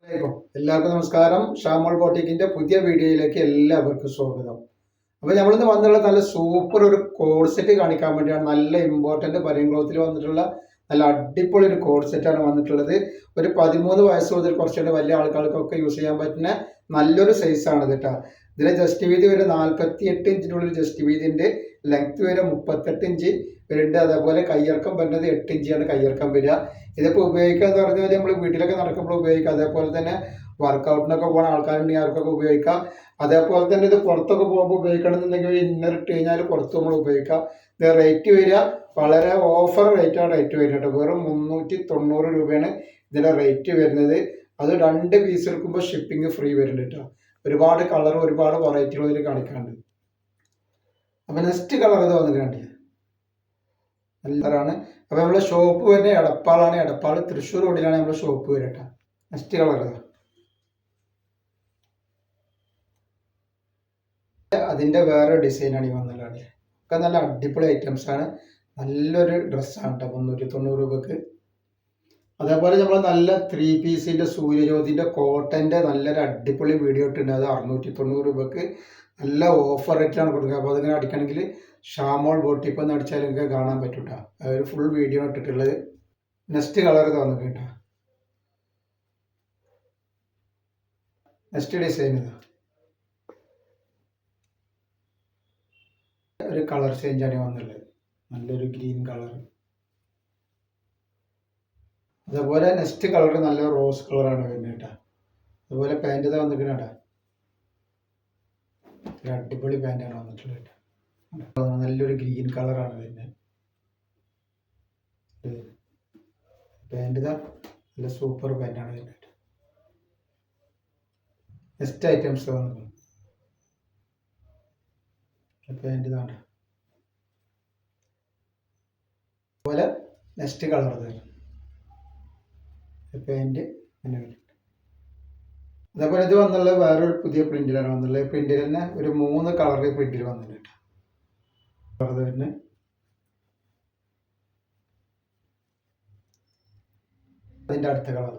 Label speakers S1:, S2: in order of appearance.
S1: എല്ലാവർക്കും നമസ്കാരം. ഷാമോൾ ബോട്ടിക്കിന്റെ പുതിയ വീഡിയോയിലേക്ക് എല്ലാവർക്കും സ്വാഗതം. അപ്പോൾ നമ്മളിന്ന് വന്നുള്ള നല്ല സൂപ്പർ ഒരു കോഡ് സെറ്റ് കാണിക്കാൻ വേണ്ടിയാണ്. നല്ല ഇമ്പോർട്ടന്റ് ബനിയൻ ക്ലോത്തിൽ വന്നിട്ടുള്ള നല്ല അടിപൊളി ഒരു കോഡ് സെറ്റാണ് വന്നിട്ടുള്ളത്. ഒരു 13 വയസ്സ് മുതൽ കുറച്ചുകൂടെ വലിയ ആൾക്കാർക്കൊക്കെ യൂസ് ചെയ്യാൻ പറ്റുന്ന നല്ലൊരു സൈസാണ് കേട്ടോ. ഇതിലെ ജസ്റ്റ് വീതി വരെ 48 ഇഞ്ചിനുള്ളിൽ ജസ്റ്റ് വീതിൻ്റെ, ലെങ്ത് വരെ 38 ഇഞ്ച് വരുന്നുണ്ട്. അതേപോലെ കയ്യിറക്കം വരുന്നത് 8 ഇഞ്ചാണ് കയ്യിറക്കം വരിക. ഇതിപ്പോൾ ഉപയോഗിക്കുക എന്ന് പറഞ്ഞാൽ നമ്മൾ വീട്ടിലൊക്കെ നടക്കുമ്പോൾ ഉപയോഗിക്കുക. അതേപോലെ തന്നെ വർക്കൗട്ടിനൊക്കെ പോകുന്ന ആൾക്കാരുണ്ടെങ്കിൽ അവർക്കൊക്കെ ഉപയോഗിക്കാം. അതേപോലെ തന്നെ ഇത് പുറത്തൊക്കെ പോകുമ്പോൾ ഉപയോഗിക്കണമെന്നുണ്ടെങ്കിൽ ഇന്നർ ഇട്ട് കഴിഞ്ഞാൽ പുറത്ത് നമ്മൾ ഉപയോഗിക്കാം. ഇത് റേറ്റ് വരിക വളരെ ഓഫർ റേറ്റാണ് റേറ്റ് വരുന്നത്. വെറും 390 രൂപയാണ് ഇതിൻ്റെ റേറ്റ് വരുന്നത്. അത് 2 പീസ് എടുക്കുമ്പോൾ ഷിപ്പിംഗ് ഫ്രീ വരുന്നുണ്ട് കേട്ടോ. ഒരുപാട് കളർ ഒരുപാട് വെറൈറ്റികൾ ഇതിൽ കാണിക്കാനുണ്ട്. അപ്പം നെക്സ്റ്റ് കളർ ഇത് വന്നിട്ടുണ്ട് നല്ലതാണ്. അപ്പോൾ നമ്മളെ ഷോപ്പ് വരുന്നത് എടപ്പാളാണ്. എടപ്പാൾ തൃശ്ശൂർ റോഡിലാണ് നമ്മുടെ ഷോപ്പ് വരട്ടെ. നെക്സ്റ്റ് കളർ അതിൻ്റെ വേറെ ഡിസൈനാണ് ഈ വന്നിട്ടുള്ളത്. ഒക്കെ നല്ല അടിപൊളി ഐറ്റംസ് ആണ്. നല്ലൊരു ഡ്രസ്സാണ് കേട്ടോ 390 രൂപക്ക്. അതേപോലെ നമ്മൾ നല്ല 3 പീസിൻ്റെ സൂര്യജ്യോതിൻ്റെ കോട്ടൻ്റെ നല്ലൊരു അടിപൊളി വീഡിയോ ഇട്ടുണ്ട്. അത് 690 രൂപക്ക് നല്ല ഓഫർ റേറ്റിലാണ് കൊടുക്കുക. അപ്പോൾ അതിങ്ങനെ അടിക്കണമെങ്കിൽ ഷാമോൾ ബോട്ടിക്ക് ഒന്ന് അടിച്ചാൽ നിങ്ങൾക്ക് കാണാൻ പറ്റും കേട്ടോ. ഒരു ഫുൾ വീഡിയോ ഇട്ടിട്ടുള്ളത്. നെക്സ്റ്റ് കളർ തന്നു കേട്ടോ. നെക്സ്റ്റ് ഡിസൈൻ ഇതാ ഒരു കളർ ചേഞ്ചാണ് വന്നുള്ളത്. നല്ലൊരു ഗ്രീൻ കളർ. അതേപോലെ നെക്സ്റ്റ് കളർ നല്ല റോസ് കളറാണ് വരുന്നത് കേട്ടോ. അതുപോലെ പാൻറ് ഇതാ വന്നിരിക്കണം കേട്ടോ. ഒരു അടിപൊളി പാൻറ്റാണ് വന്നിട്ടുള്ളത് കേട്ടോ. നല്ലൊരു ഗ്രീൻ കളറാണ് വരുന്നത്. പാൻറ് ഇതാ നല്ല സൂപ്പർ പാൻറ്റാണ് വരുന്നത്. നെക്സ്റ്റ് ഐറ്റംസ് വന്നിട്ടുണ്ട്. പാൻറ് ഇതാണ്. അതുപോലെ നെക്സ്റ്റ് കളർ തരും പാൻറ് അങ്ങനെ വരുന്നുണ്ട്. അതേപോലെ ഇത് വന്നുള്ളത് വേറൊരു പുതിയ പ്രിന്റിലാണ് വന്നുള്ളത്. പ്രിന്റിൽ തന്നെ ഒരു 3 കളറിൽ പ്രിന്റിൽ വന്നിട്ടുണ്ട്. കളർ തന്നെ അതിൻ്റെ അടുത്ത കളർ